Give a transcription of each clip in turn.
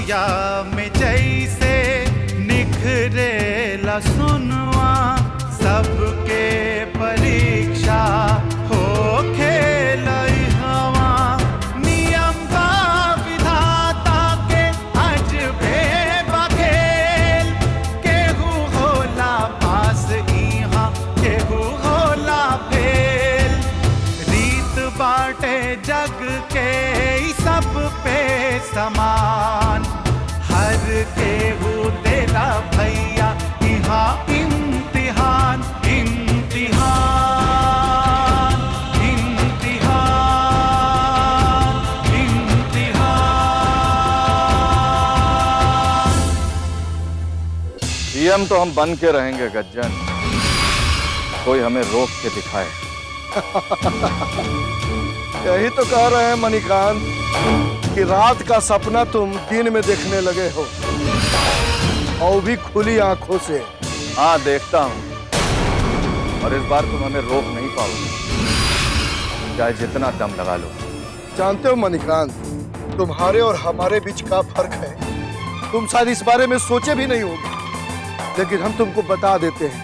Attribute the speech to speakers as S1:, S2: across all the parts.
S1: रतिया में जैसे निखरेला सुनवा, सबके परीक्षा हो खेल हवा। नियम का विधाता के अजबे बखेल, केहू होला पास इहाँ केहू होला फेल। रीत बाटे जग के सब पे समान, हर केहू देला भैया इहाँ इम्तिहान। इम्तिहान इम्तिहान इम्तिहान।
S2: सीएम तो हम बन के रहेंगे गज्जन, कोई हमें रोक के दिखाए।
S3: यही तो कह रहे हैं मणिकांत कि रात का सपना तुम दिन में देखने लगे हो, और भी खुली आंखों से।
S2: हाँ देखता हूँ, और इस बार तुम हमें रोक नहीं पाओगे, चाहे जितना दम लगा लो।
S3: जानते हो मणिकांत, तुम्हारे और हमारे बीच का फर्क है। तुम शायद इस बारे में सोचे भी नहीं होगे, लेकिन हम तुमको बता देते हैं,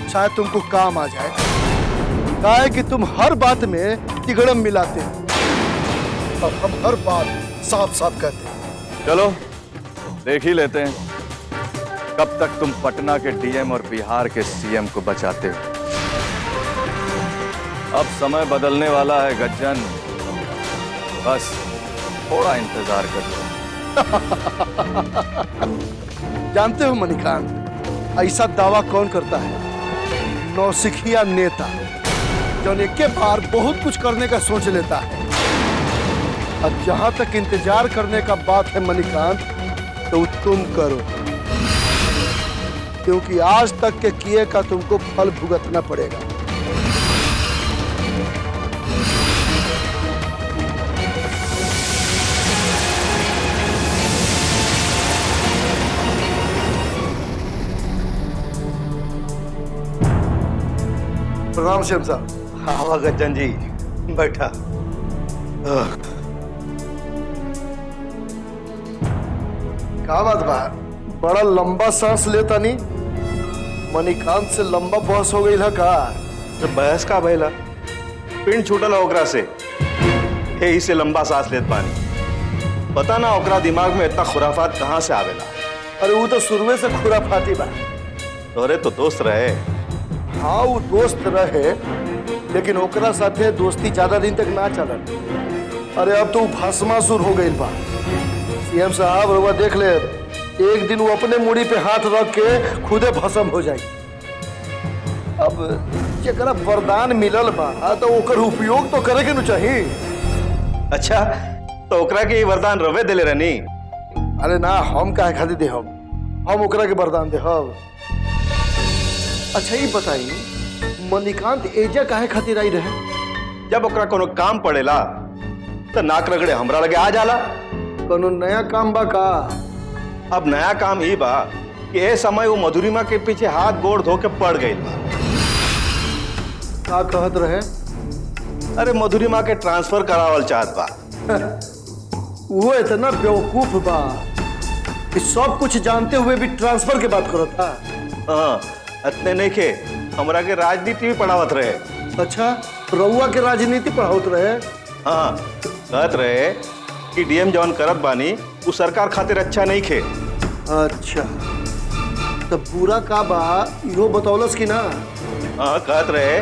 S3: शायद तुमको काम आ जाए। कहा है कि तुम हर बात में तिगड़म मिलाते हो, और हम हर बात साफ साफ कहते हैं।
S2: चलो देख ही लेते हैं कब तक तुम पटना के डीएम और बिहार के सीएम को बचाते हो। अब समय बदलने वाला है गज्जन, बस थोड़ा इंतजार कर लो।
S3: जानते हो मणिकांत, ऐसा दावा कौन करता है? नौसिखिया नेता, जो एक के बार बहुत कुछ करने का सोच लेता है। अब जहां तक इंतजार करने का बात है मणिकांत, तो तुम करो, क्योंकि आज तक के किए का तुमको फल भुगतना पड़ेगा। प्रणाम श्याम साहब।
S4: हाँ गज्जन जी, बैठा।
S3: क्या बात बा, बड़ा लंबा सांस लेता नहीं? मणिकांत से लंबा बहस हो गई का?
S4: तो बहस का भैला, पिंड छूटल ओकरा से, यही से लंबा सांस लेत पानी। पता ना ओकरा दिमाग में इतना खुराफात कहाँ से आवेला।
S3: अरे वो तो शुरुए से खुराफाती बा।
S4: तोरे तो दोस्त रहे।
S3: हाँ वो दोस्त रहे, लेकिन ओकरा साथे दोस्ती ज्यादा दिन तक ना चलल। अरे अब तो भस्मासुर हो गई बा। सीएम साहब रउआ देख ले, एक दिन वो अपने मुड़ी पे हाथ रख के खुदे भस्म हो जाए। अब जेकरा वरदान मिलल बा तो ओकर उपयोग तो करे के न चाहिए।
S4: अच्छा, तो ओकरा के वरदान रवे देले रहनी?
S3: अरे ना, हम काहे खातिर दे, हम ओकरा के वरदान दे। अच्छा ये बताई, मणिकांत एजा काहे खातिर आई रहे?
S4: जब ओकरा कोनो काम पड़ेला तो नाक रगड़े हमरा लगे आ जाला।
S3: कोनो नया काम बा का?
S4: अब नया काम ही बा कि ए समय वो मधुरिमा के पीछे हाथ गोड़ धो के पड़ गई बा।
S3: का कहत रहे?
S4: अरे मधुरिमा के ट्रांसफर करावल चाहत बा।
S3: वो इतना बेवकूफ बा कि सब कुछ जानते हुए भी ट्रांसफर की बात करत था।
S4: हाँ, इतने नहीं के हमरा के राजनीति भी पढ़ावत रहे।
S3: अच्छा, रउआ के राजनीति पढ़ावत रहे?
S4: हाँ, कहत रहे कि डीएम जौन करत बानी वो सरकार खातिर अच्छा नहीं खे।
S3: अच्छा, तो पूरा का बा इहो बतौलस कि ना?
S4: हाँ, कहत रहे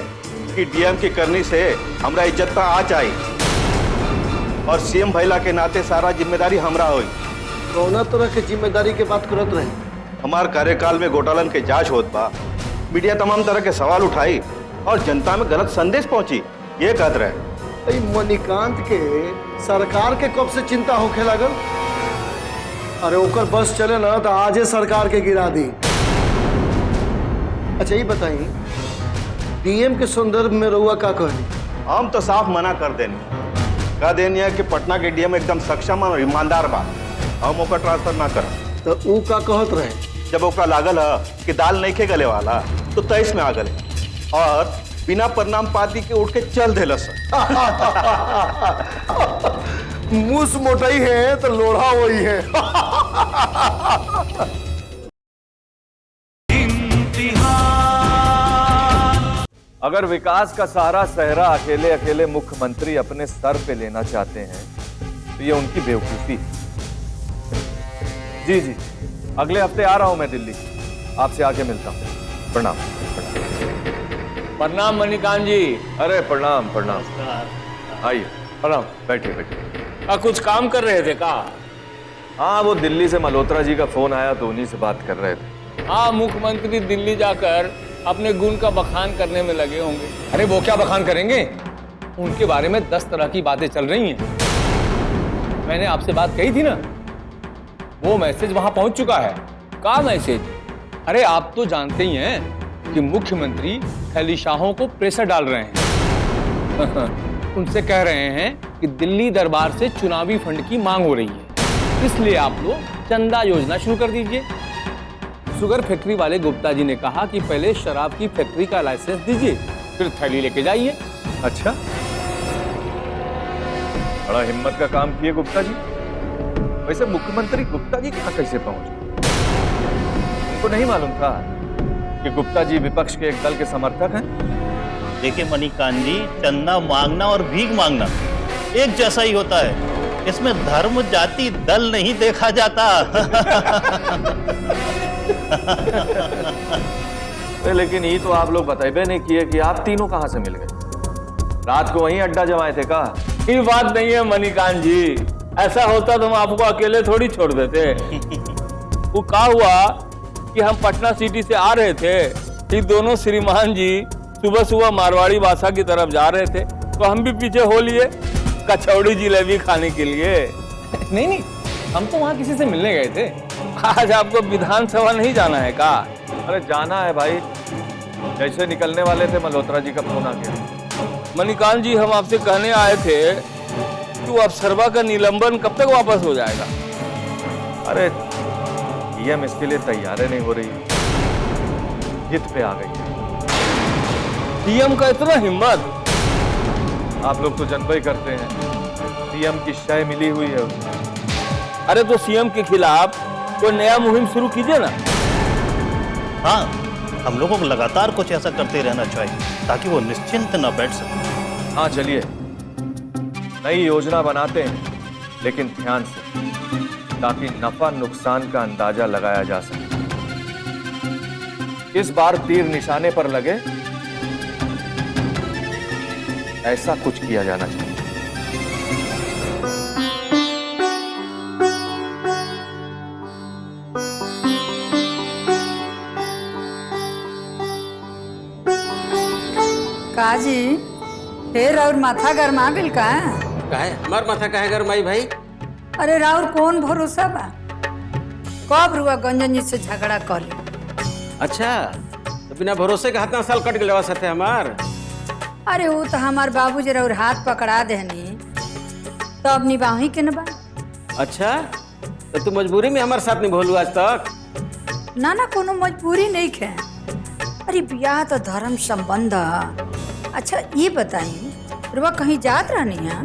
S4: कि डीएम की करनी से हमरा इज्जत आ जाए, और सीएम भैला के नाते सारा जिम्मेदारी हमरा होई।
S3: कौना तरह के जिम्मेदारी के बात करत रहे?
S4: हमार कार्यकाल में घोटालन के जांच होत बा, मीडिया तमाम तरह के सवाल उठाई और जनता में गलत संदेश पहुंची, ये कहत रहे।
S3: मणिकांत के सरकार के कब से चिंता होखे लागल? अरे ओकर बस चले ना तो आजे सरकार के गिरा दी। अच्छा ये बताई, डीएम के संदर्भ में रउआ का कहनी?
S4: हम तो साफ मना कर देनी, कह देनी है कि पटना के डीएम एकदम सक्षम और ईमानदार बा, हम ओकर ट्रांसफर ना कर।
S3: तो ऊ का कहत रहे?
S4: जब ओकरा लागल है कि दाल नहीं खे गले वाला तो 23 में आ गए और बिना प्रणाम पाती के उठ के चल देलस।
S3: मूस मोटाई है तो लोढ़ा वही है।
S2: अगर विकास का सारा सहरा अकेले अकेले मुख्यमंत्री अपने सर पे लेना चाहते हैं तो ये उनकी बेवकूफी है। जी जी, अगले हफ्ते आ रहा हूं मैं दिल्ली, आपसे आके मिलता हूं। प्रणाम।
S5: प्रणाम मणिकांत जी।
S2: अरे प्रणाम प्रणाम, आइए प्रणाम, बैठिए बैठिए।
S5: कुछ काम कर रहे थे का?
S2: हाँ, वो दिल्ली से मल्होत्रा जी का फोन आया तो उन्हीं से बात कर रहे थे।
S5: हाँ, मुख्यमंत्री दिल्ली जाकर अपने गुण का बखान करने में लगे होंगे।
S6: अरे वो क्या बखान करेंगे, उनके बारे में 10 तरह की बातें चल रही हैं। मैंने आपसे बात कही थी ना, वो मैसेज वहां पहुंच चुका है।
S5: का मैसेज?
S6: अरे आप तो जानते ही हैं कि मुख्यमंत्री खैलीशाहों को प्रेशर डाल रहे हैं। उनसे कह रहे हैं कि दिल्ली दरबार से चुनावी फंड की मांग हो रही है, इसलिए आप लोग चंदा योजना शुरू कर दीजिए। शुगर फैक्ट्री वाले गुप्ता जी ने कहा कि पहले शराब की फैक्ट्री का लाइसेंस दीजिए, फिर थैली लेके जाइए।
S2: अच्छा, बड़ा हिम्मत का काम किए गुप्ता जी। वैसे मुख्यमंत्री गुप्ता जी कहां कैसे पहुंचे? उनको नहीं मालूम था कि गुप्ता जी विपक्ष के एक दल के समर्थक हैं?
S7: देखिए मणिकांत जी, चंदा मांगना और भीख मांगना एक जैसा ही होता है। इसमें धर्म जाति दल नहीं देखा जाता।
S2: लेकिन ये तो आप लोग बताइए नहीं किए कि आप तीनों कहां से मिल गए। रात को वहीं अड्डा जमाए थे का?
S5: ये बात नहीं है मणिकांत जी, ऐसा होता तो हम आपको अकेले थोड़ी छोड़ देते। वो क्या हुआ कि हम पटना सिटी से आ रहे थे, ये दोनों श्रीमान जी सुबह सुबह मारवाड़ी बासा की तरफ जा रहे थे, तो हम भी पीछे हो लिए कचौड़ी जलेबी खाने के लिए।
S6: नहीं नहीं, हम तो वहां किसी से मिलने गए थे।
S5: आज आपको विधानसभा नहीं जाना है का?
S2: अरे जाना है भाई, जैसे निकलने वाले थे मल्होत्रा जी का फोन आ गया।
S5: मणिकांत जी, हम आपसे कहने आए थे कि वो अफसरवा का निलंबन कब तक वापस हो जाएगा?
S2: अरे पीएम इसके लिए तैयार नहीं हो रही, जिद पे आ गई।
S5: पीएम का इतना हिम्मत?
S2: आप लोग तो जनता ही करते हैं, पीएम की शय मिली हुई है उसे।
S5: अरे तो सीएम के खिलाफ कोई नया मुहिम शुरू कीजिए ना।
S7: हाँ, हम लोगों को लगातार कुछ ऐसा करते रहना चाहिए ताकि वो निश्चिंत न बैठ सके।
S2: हाँ चलिए, नई योजना बनाते हैं, लेकिन ध्यान से, ताकि नफा नुकसान का अंदाजा लगाया जा सके। इस बार तीर निशाने पर लगे, ऐसा कुछ किया जाना चाहिए।
S8: काजी फिर और माथा गरमा गल का?
S9: काहे हमार माथा काहे गरमाई भाई?
S8: अरे राउर कौन भरोसा बा? कब रुआ गंजन जी से झगड़ा कर ले?
S9: अच्छा, तो बिना भरोसे के हाथ साल कट गए साथे हमार।
S8: अरे वो तो हमार बाबूजी राउर हाथ पकड़ा देनी, तो अब निभाही के न बा।
S9: अच्छा, तो तू मजबूरी में हमारे साथ नहीं भोलू आज तक?
S8: ना ना, कोनो मजबूरी नहीं है। अरे ब्याह तो धर्म संबंध है। अच्छा ये बताइए, रुआ कहीं जात रहनी है?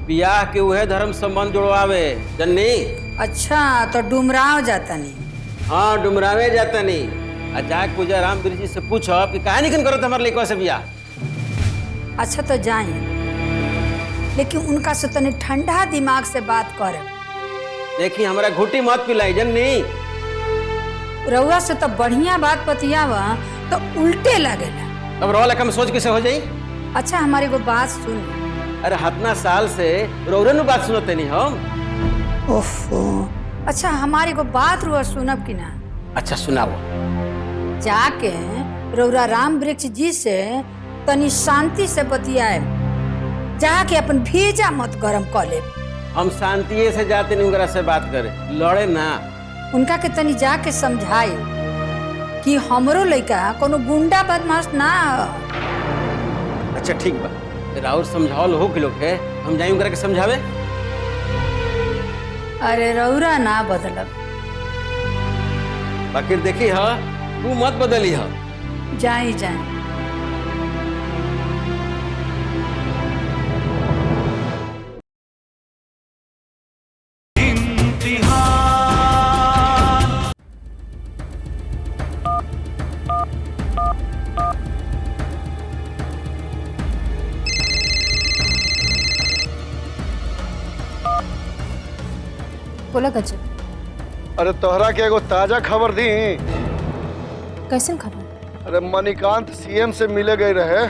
S9: बियाह के वह धर्म संबंध जोड़वावे जन्नी।
S8: अच्छा, तो डुमराव जाता नहीं?
S9: हाँ, डुमरावे जाता नहीं। जाके पूजा राम जी से पूछो कि काहे नहीं करो हमारे लड़का से बियाह।
S8: अच्छा तो जाए, लेकिन उनका से तनी ठंडा दिमाग से बात करे।
S9: देखी हमारा घुटी मत पिलाई जन्नी।
S8: रउआ से तो बढ़िया बात बतियावा तो उल्टे लगेला।
S9: अब रोला कम सोच कैसे हो जाई?
S8: अच्छा हमारी को बात सुन।
S9: अरे हतना साल से रोरन बात सुनते नहीं हम।
S8: ओफो, अच्छा हमारी को बात रुआ सुनब कि ना?
S9: अच्छा सुनाओ।
S8: जाके रउरा राम वृक्ष जी से तनी शांति से बतियाए, जाके अपन भेजा मत गरम कर ले।
S9: हम शांति से जाते नहीं उनकरा से बात करे, लड़े ना।
S8: उनका के तनी जाके समझाए कि हमरो लड़का कोनो गुंडा बदमाश ना।
S9: अच्छा ठीक बा, राउर समझावल हो कि लोग है, हम जाई उनकरा के समझावे।
S8: अरे रउरा ना बदलब।
S9: बाकी देखी हा, तू मत बदली हा।
S8: जाई जाई।
S10: बोला गजब,
S3: अरे तोहरा के एगो ताजा खबर दी।
S10: कैसन खबर?
S3: अरे मणिकांत सीएम से मिले गए रहे।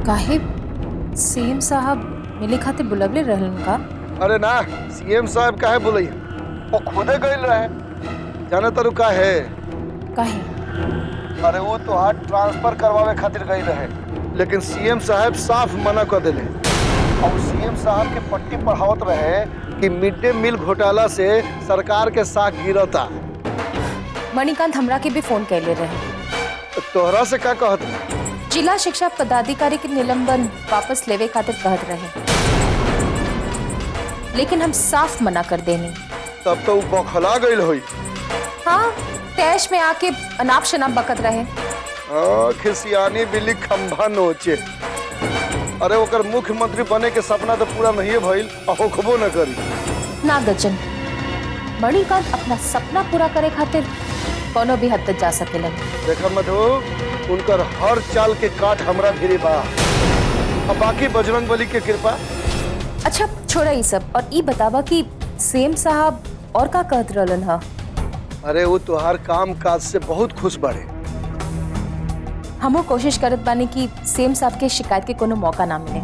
S10: काहे सीएम साहब मिले खातिर बुलवले रहलन का?
S3: अरे ना, सीएम साहब काहे बुलैया, वो खुदे गए रहे। जाने तरु का है?
S10: काहे?
S3: अरे वो तो हाथ ट्रांसफर करवावे खातिर गई रहे, लेकिन सीएम साहब साफ मना कर दिले। और सीएम साहब के पट्टी पढ़ावत रहे कि मिड डे मील घोटाला से सरकार के साख गिरता।
S10: मणिकांत हमरा के भी फोन कैले रहे।
S3: तोहरा से का कहत?
S10: जिला शिक्षा पदाधिकारी के निलंबन वापस लेवे खातिर कहत रहे, लेकिन हम साफ मना कर देनी।
S3: तब तो वो बौखला गई हुई।
S10: हाँ, तैश में आके अनाप शनाप बकत रहे।
S3: खिसियानी बिल्ली खंभा नोचे। अरे ओकर मुख्यमंत्री बने के सपना तो पूरा नहीं भइल, होखबो न करी।
S10: ना गजन, मणिकांत अपना सपना पूरा करे खातिर कोनो भी हद तक जा सकेलन।
S3: देखा मधु, उनकर हर चाल के काट हमरा भिरी बा। अब बाकी बजरंग बली के कृपा।
S10: अच्छा छोड़ा ये सब और ई बतावा कि सीएम साहब और का कहत रहलन हा?
S3: अरे वो तुहार काम काज से बहुत खुश बाड़े।
S10: हमो कोशिश करत बानी कि सीएम साहब के शिकायत के कोनो मौका ना मिले।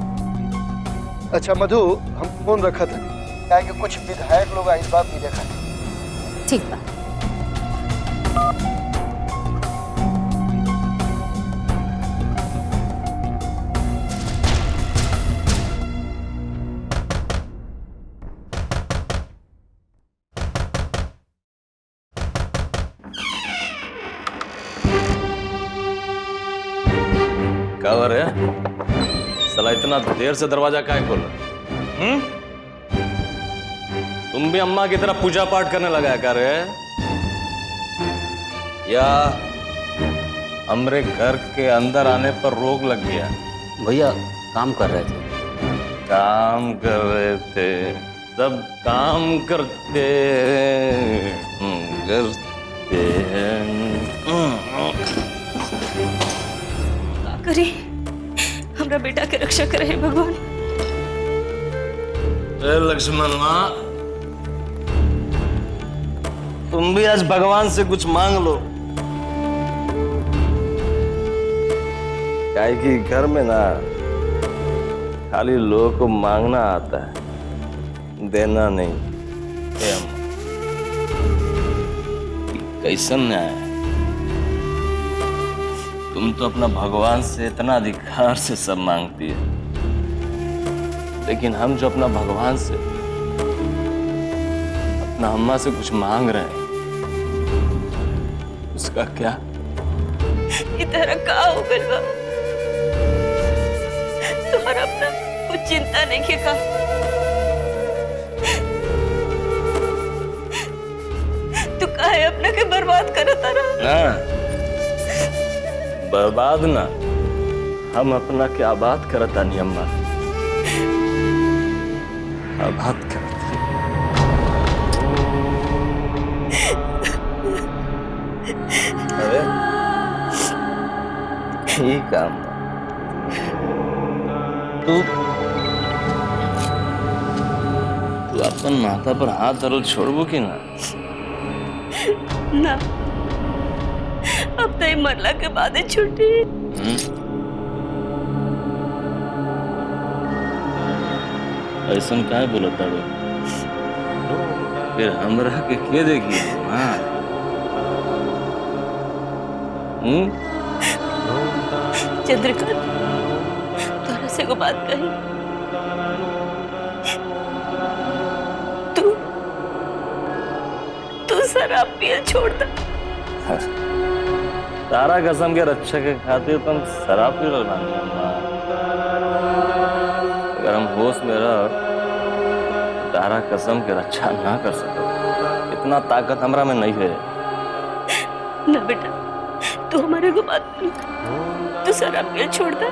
S3: अच्छा मधु, हम फोन रखत हनी, काहे कि कुछ विधायक लोग आइल बा मिले खातिर।
S10: ठीक बा।
S5: क्या हो रहा है? साला इतना देर से दरवाजा काहे खोल रहा? तुम भी अम्मा की तरह पूजा पाठ करने लगा है क्या रे? या हमरे घर के अंदर आने पर रोक लग गया?
S9: भैया काम कर रहे थे।
S5: काम कर रहे थे, सब काम करते हैं।
S11: करी हमरा बेटा के रक्षा करे भगवान।
S5: लक्ष्मण माँ, तुम भी आज भगवान से कुछ मांग लो। क्या कि घर में ना खाली लोगों को मांगना आता है, देना नहीं। कैसन न्याय? तुम तो अपना भगवान से इतना अधिकार से सब मांगती है, लेकिन हम जो अपना भगवान से, अपना अम्मा से कुछ मांग रहे हैं, उसका क्या?
S11: इधर का हो गया? तुम्हारा अपना कुछ चिंता नहीं है का? तू काहे अपना के बर्बाद करता रहा?
S5: बर्बाद ना, हम अपना क्या बात करता नहीं अम्मा, आबाद करते। अरे ये काम तू अपन माथा पर हाथ धरल छोड़बो कि ना?
S11: ना, अब तो मरला के बाद ही छुट्टी।
S5: ऐसा काहे बोलता रो? फिर हमरा के देखी? हाँ,
S11: चंद्रकांत, तोरा से को बात कही। तू शराब पिए छोड़ दे।
S5: तारा कसम के रक्षा के खातिर तुम शराब पी रहे हो? अगर हम होश में रह, तारा कसम के रक्षा ना कर सको। इतना ताकत हमरा में नहीं है।
S11: ना बेटा, तू हमारे को बात नहीं, तू शराब पिए छोड़ दे।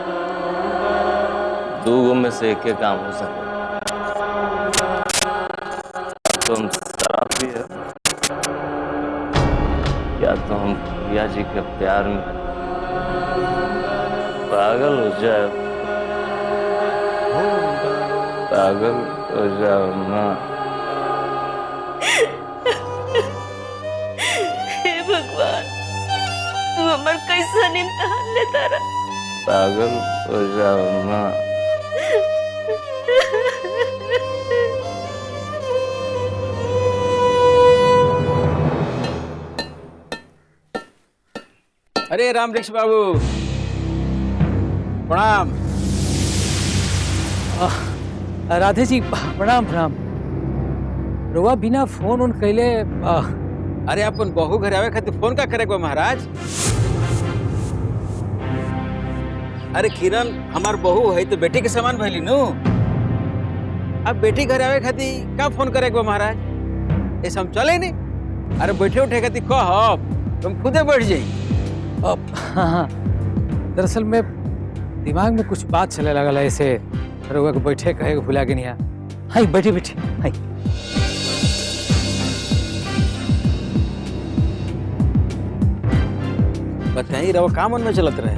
S5: दो गो में से एक काम हो सके। तुम शराब पिए या तो हम प्रिया जी के प्यार में पागल हो जाए, पागल हो जाओ ना।
S11: हे भगवान, तू हमार कैसा इम्तिहान लेता रहा।
S5: पागल हो जाओ माँ।
S9: अरे राम वृक्ष बाबू, प्रणाम।
S6: राधे जी प्रणाम प्रणाम। रुआ बिना फोन उन कैले
S9: अरे अपन बहू घर आवे खातिर फोन का करे को महाराज? अरे किरण हमार बहू है तो बेटी के समान भइली नु। अब बेटी घर आवे खातिर का फोन करे को महाराज? ऐसा हम चले नहीं। अरे बैठे उठे खातिर कह तुम खुदे बैठ जाई।
S6: हाँ, दरअसल में दिमाग में कुछ बात चले लगा ऐसे रुआ को बैठे कहे भुला के नहीं। हाय बैठे बैठे हाय।
S9: बताइए रवा का मन में चलत रहे?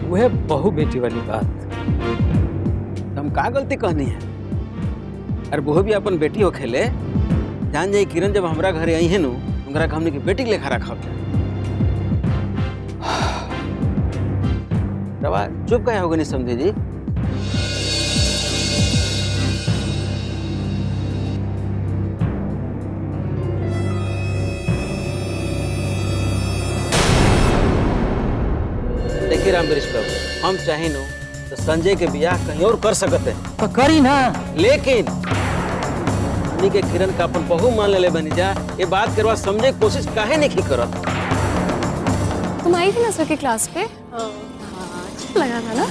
S6: वह बहु बेटी वाली बात।
S9: हम का गलती कहनी है? अरे बहू भी अपन बेटी हो खेले। जान जाई किरण जब हमरा घरे आई है नु, उनकरा हमने की बेटी लेखा रखा। रवा चुप कहे होगे नहीं समझे जी? देखिए राम वृक्ष बाबू, हम चाहे नो तो संजय के ब्याह कहीं और कर सकते हैं
S6: तो करी ना।
S9: लेकिन हमनी के किरण का अपन बहू मान ले बनी जा, ये बात करवा समझे की कोशिश काहे नहीं की करत?
S10: तुम आई थी ना सर की क्लास पे? अच्छा लगा था ना?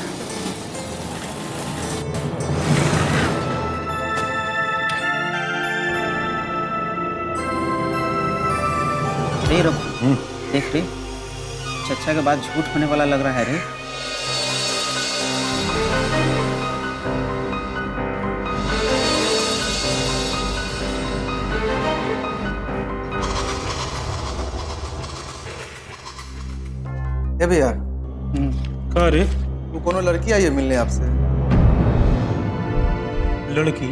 S9: देख रे, चचा के बाद झूठ होने वाला लग रहा है रे।
S1: ए भैया,
S12: कहाँ रे?
S1: वो कोनो लड़की आई है मिलने आपसे।
S12: लड़की?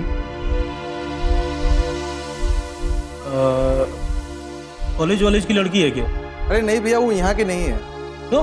S12: कॉलेज वालेज की लड़की है क्या?
S1: अरे नहीं भैया, वो यहाँ की नहीं है।
S12: तो